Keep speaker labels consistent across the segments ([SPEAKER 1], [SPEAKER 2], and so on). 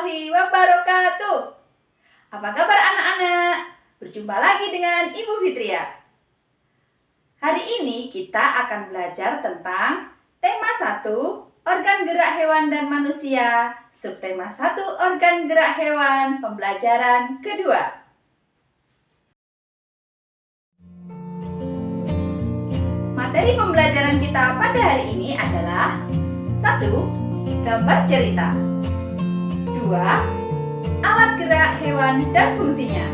[SPEAKER 1] warahmatullahi wabarakatuh. Apa kabar anak-anak? Berjumpa lagi dengan Ibu Fitria. Hari ini kita akan belajar tentang tema 1, organ gerak hewan dan manusia. Subtema 1, organ gerak hewan, pembelajaran kedua. Materi pembelajaran kita pada hari ini adalah 1. Gambar cerita. 2. Alat gerak hewan dan fungsinya.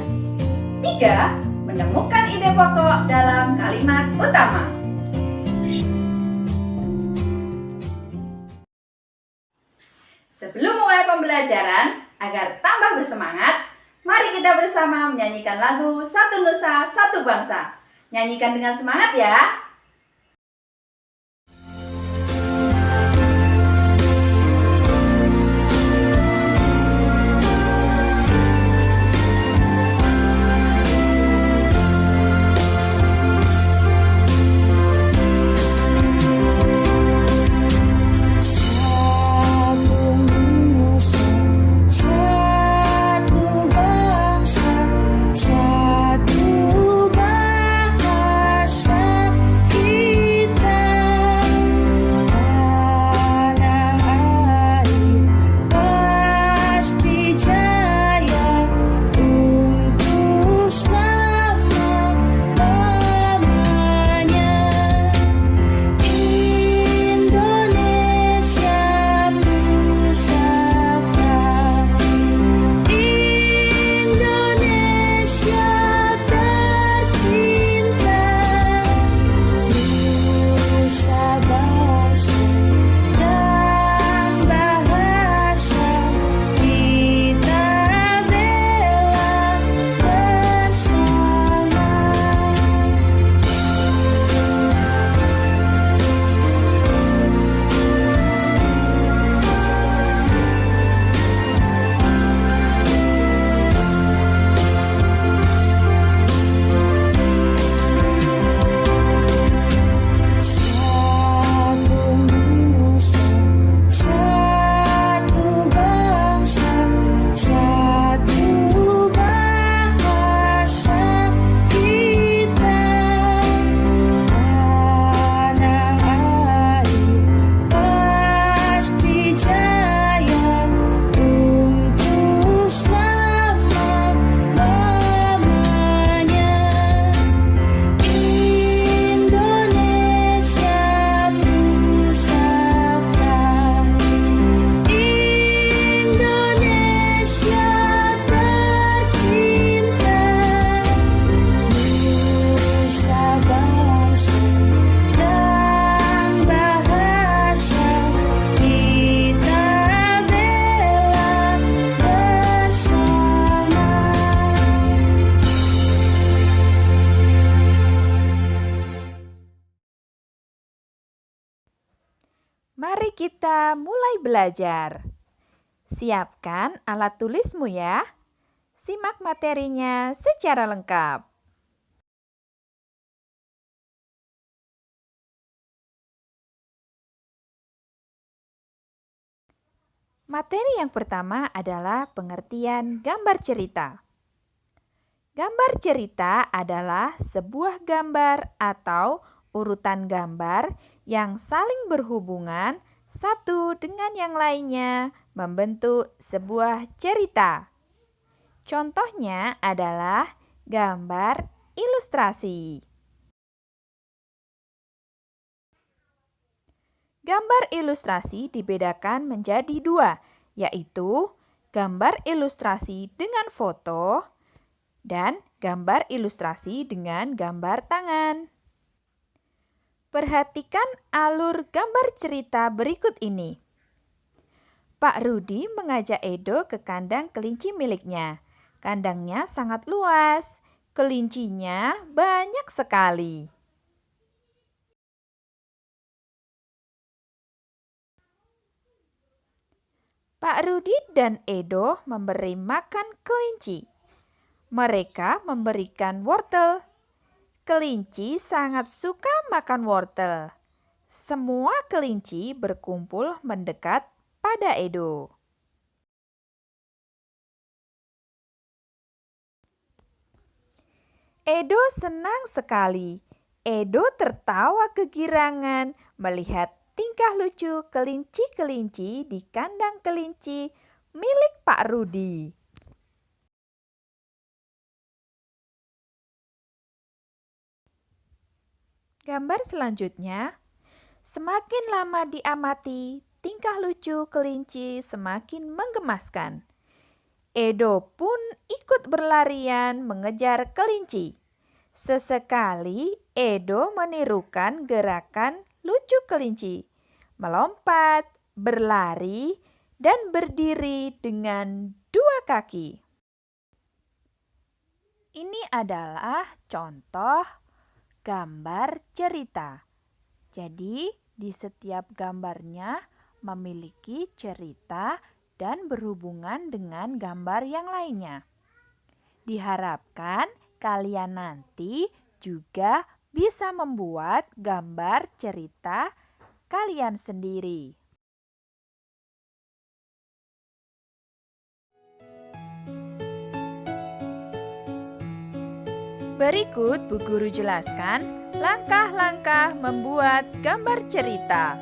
[SPEAKER 1] 3. Menemukan ide pokok dalam kalimat utama. Sebelum mulai pembelajaran, agar tambah bersemangat, mari kita bersama menyanyikan lagu Satu Nusa, Satu Bangsa. Nyanyikan dengan semangat ya. Mari kita mulai belajar. Siapkan alat tulismu ya. Simak materinya secara lengkap. Materi yang pertama adalah pengertian gambar cerita. Gambar cerita adalah sebuah gambar atau urutan gambar yang saling berhubungan satu dengan yang lainnya membentuk sebuah cerita. Contohnya adalah gambar ilustrasi. Gambar ilustrasi dibedakan menjadi dua, yaitu gambar ilustrasi dengan foto dan gambar ilustrasi dengan gambar tangan. Perhatikan alur gambar cerita berikut ini. Pak Rudi mengajak Edo ke kandang kelinci miliknya. Kandangnya sangat luas, kelincinya banyak sekali. Pak Rudi dan Edo memberi makan kelinci. Mereka memberikan wortel. Kelinci sangat suka makan wortel. Semua kelinci berkumpul mendekat pada Edo. Edo senang sekali. Edo tertawa kegirangan melihat tingkah lucu kelinci-kelinci di kandang kelinci milik Pak Rudi. Gambar selanjutnya, semakin lama diamati, tingkah lucu kelinci semakin menggemaskan. Edo pun ikut berlarian mengejar kelinci. Sesekali Edo menirukan gerakan lucu kelinci, melompat, berlari, dan berdiri dengan dua kaki. Ini adalah contoh gambar cerita. Jadi, di setiap gambarnya memiliki cerita dan berhubungan dengan gambar yang lainnya. Diharapkan kalian nanti juga bisa membuat gambar cerita kalian sendiri. Berikut Bu Guru jelaskan langkah-langkah membuat gambar cerita.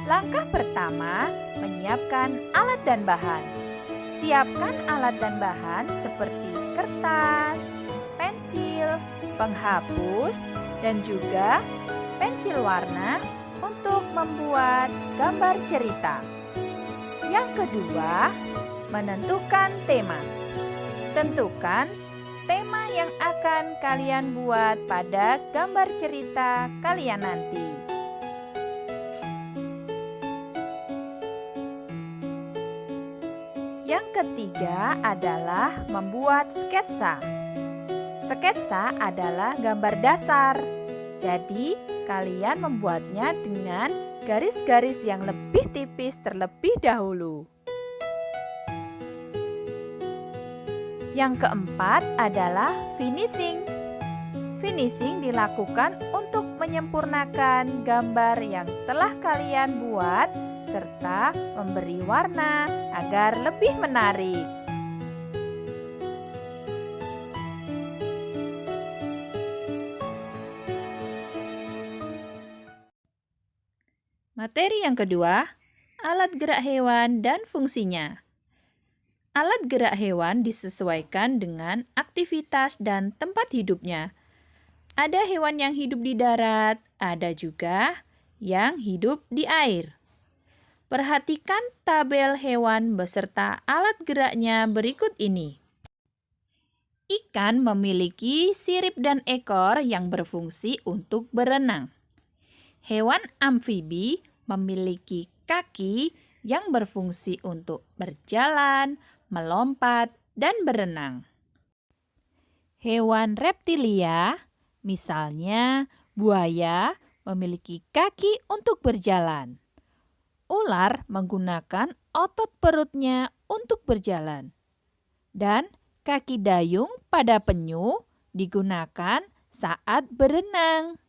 [SPEAKER 1] Langkah pertama, menyiapkan alat dan bahan. Siapkan alat dan bahan seperti kertas, pensil, penghapus, dan juga pensil warna untuk membuat gambar cerita. Yang kedua, menentukan tema. Tentukan tema yang akan kalian buat pada gambar cerita kalian nanti. Yang ketiga adalah membuat sketsa. Sketsa adalah gambar dasar. Jadi, kalian membuatnya dengan garis-garis yang lebih tipis terlebih dahulu. Yang keempat adalah finishing. Finishing dilakukan untuk menyempurnakan gambar yang telah kalian buat serta memberi warna agar lebih menarik. Materi yang kedua, alat gerak hewan dan fungsinya. Alat gerak hewan disesuaikan dengan aktivitas dan tempat hidupnya. Ada hewan yang hidup di darat, ada juga yang hidup di air. Perhatikan tabel hewan beserta alat geraknya berikut ini. Ikan memiliki sirip dan ekor yang berfungsi untuk berenang. Hewan amfibi memiliki kaki yang berfungsi untuk berjalan, melompat, dan berenang. Hewan reptilia, misalnya buaya, memiliki kaki untuk berjalan. Ular menggunakan otot perutnya untuk berjalan. Dan kaki dayung pada penyu digunakan saat berenang.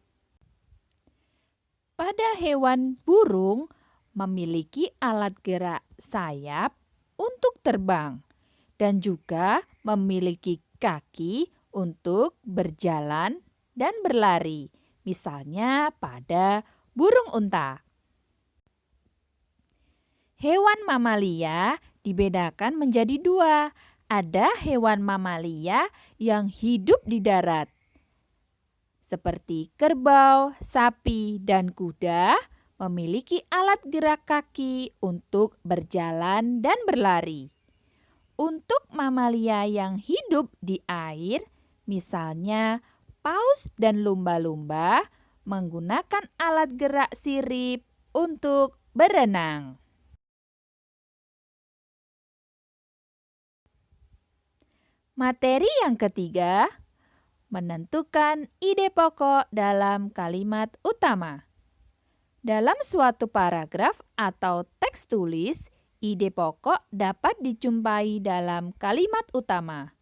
[SPEAKER 1] Pada hewan burung memiliki alat gerak sayap untuk terbang dan juga memiliki kaki untuk berjalan dan berlari, misalnya pada burung unta. Hewan mamalia dibedakan menjadi dua. Ada hewan mamalia yang hidup di darat, seperti kerbau, sapi, dan kuda, memiliki alat gerak kaki untuk berjalan dan berlari. Untuk mamalia yang hidup di air, misalnya paus dan lumba-lumba, menggunakan alat gerak sirip untuk berenang. Materi yang ketiga, menentukan ide pokok dalam kalimat utama. Dalam suatu paragraf atau teks tulis, ide pokok dapat dijumpai dalam kalimat utama.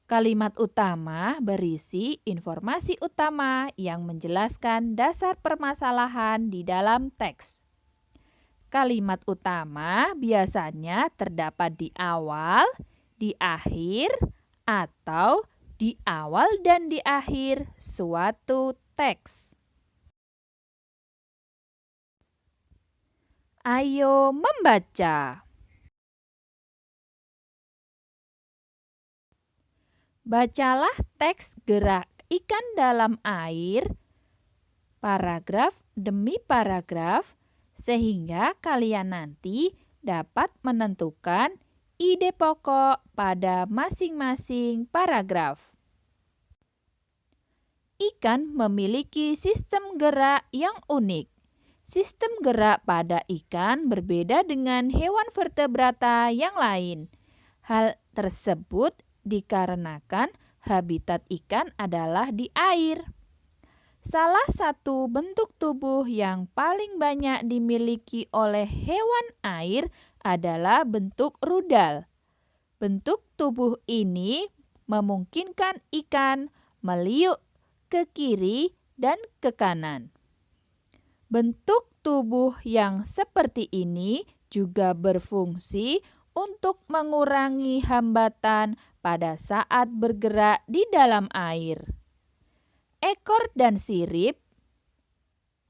[SPEAKER 1] Kalimat utama berisi informasi utama yang menjelaskan dasar permasalahan di dalam teks. Kalimat utama biasanya terdapat di awal,
[SPEAKER 2] di akhir atau di awal dan di akhir suatu teks. Ayo membaca. Bacalah teks gerak ikan dalam air, paragraf demi paragraf, sehingga kalian nanti dapat menentukan ide pokok pada masing-masing paragraf. Ikan memiliki sistem gerak yang unik. Sistem gerak pada ikan berbeda dengan hewan vertebrata yang lain. Hal tersebut dikarenakan habitat ikan adalah di air. Salah satu bentuk tubuh yang paling banyak dimiliki oleh hewan air adalah bentuk rudal. Bentuk tubuh ini memungkinkan ikan meliuk ke kiri dan ke kanan. Bentuk tubuh yang seperti ini juga berfungsi untuk mengurangi hambatan pada saat bergerak di dalam air. Ekor dan sirip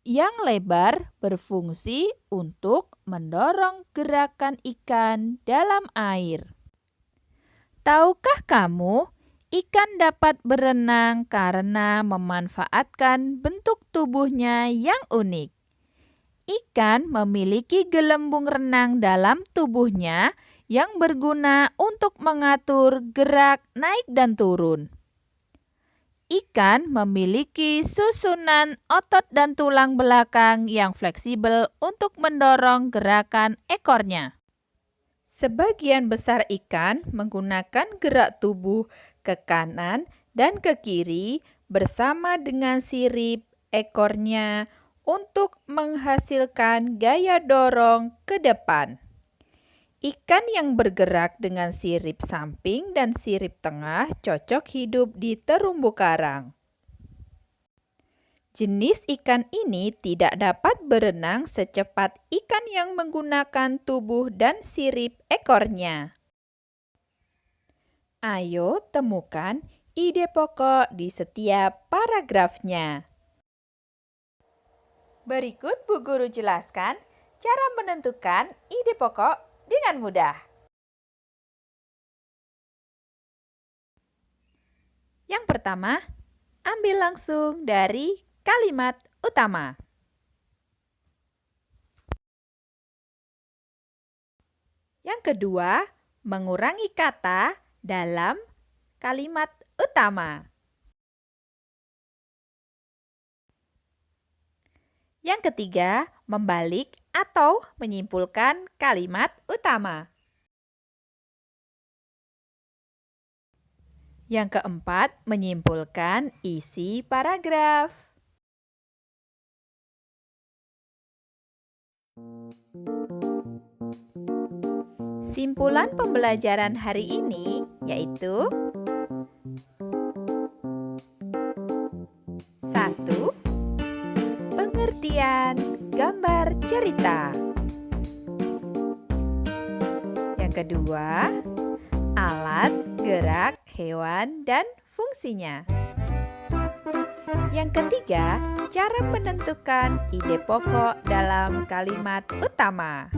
[SPEAKER 2] yang lebar berfungsi untuk mendorong gerakan ikan dalam air. Tahukah kamu, ikan dapat berenang karena memanfaatkan bentuk tubuhnya yang unik. Ikan memiliki gelembung renang dalam tubuhnya yang berguna untuk mengatur gerak naik dan turun. Ikan memiliki susunan otot dan tulang belakang yang fleksibel untuk mendorong gerakan ekornya. Sebagian besar ikan menggunakan gerak tubuh ke kanan dan ke kiri bersama dengan sirip ekornya untuk menghasilkan gaya dorong ke depan. Ikan yang bergerak dengan sirip samping dan sirip tengah cocok hidup di terumbu karang. Jenis ikan ini tidak dapat berenang secepat ikan yang menggunakan tubuh dan sirip ekornya. Ayo temukan ide pokok di setiap paragrafnya. Berikut Bu Guru jelaskan cara menentukan ide pokok dengan mudah. Yang pertama, ambil langsung dari kalimat utama. Yang kedua, mengurangi kata dalam kalimat utama. Yang ketiga, membalik atau menyimpulkan kalimat utama. Yang keempat, menyimpulkan isi paragraf. Simpulan pembelajaran hari ini yaitu 1. Pengertian gambar cerita. Yang kedua, alat gerak hewan dan fungsinya. Yang ketiga, cara menentukan ide pokok dalam kalimat utama.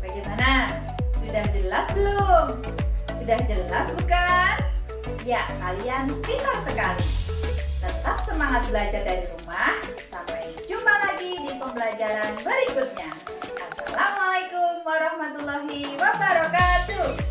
[SPEAKER 1] Bagaimana? Sudah jelas belum? Sudah jelas bukan? Ya, kalian pintar sekali. Tetap semangat belajar dari rumah. Sampai jumpa lagi di pembelajaran berikutnya. Assalamualaikum warahmatullahi wabarakatuh.